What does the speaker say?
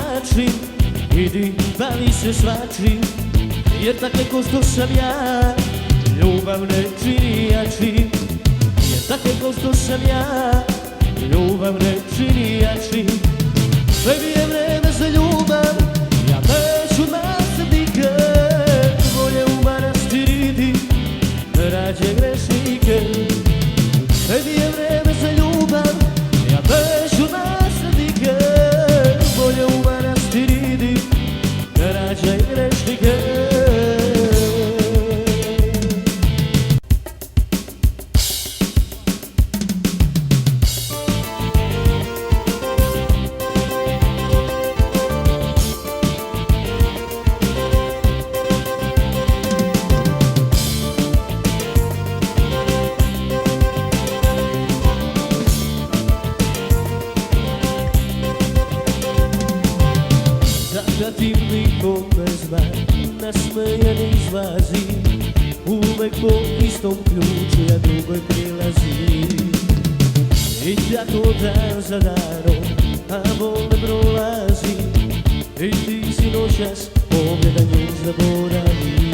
način, idi bavi se svačim, jer tak neko što sam ja, ljubav ne čini jačim. Jer tak neko što sam ja, ljubav ne čini jačim. Tebi je vreme za ljubav, ja neću nasadnike, bolje u manastir idi, rađe grešnike. Tebi je vreme za ljubav, ja neću nasadnike, bolje u manastir idi, rađe grešnike. Kad ti niko ne zna, nasmejan izlazi, uvek po istom ključu ja drugoj prilazim. I tako dan za danom, a bol ne prolazi, i ti si noćas pogleda nju zaboravi.